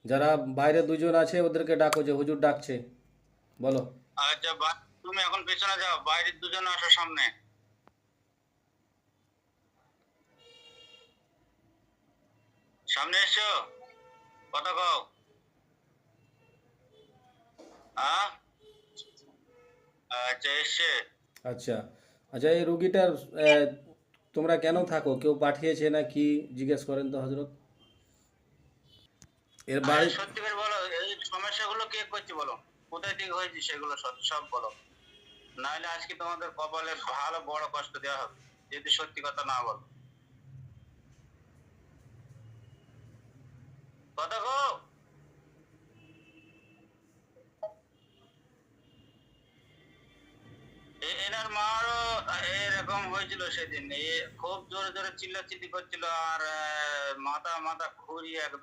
যারা বাইরে দুজন আছে ওদেরকে ডাকো, যে হুজুর ডাকছে, বলো। আচ্ছা তুমি এখন পেছনে যাও, বাইরের দুজন আসো সামনে। সামনে এসো, কথা কও। হ্যাঁ, আচ্ছা এসছে। আচ্ছা। আচ্ছা, এই রুগীটার আহ, তোমরা কেন থাকো? কেউ পাঠিয়েছে না কি? জিজ্ঞেস করেন তো হজরত। এর আরে বাড়ি। সত্যি করে বলো, এই সমস্যাগুলো কে করছে বলো, কোথায় ঠিক হয়েছে সেগুলো সব বলো, নাহলে আজকে তোমাদের কপালে ভালো বড় কষ্ট দেওয়া হবে যদি সত্যি কথা না বলো। কথা কো। এনার মারও এরকম হয়েছিল সেদিন, খুব জোরে জোরে চিল্লাচিল্লি করছিল আর মাথা মাথা ঘুরিয়ে একদম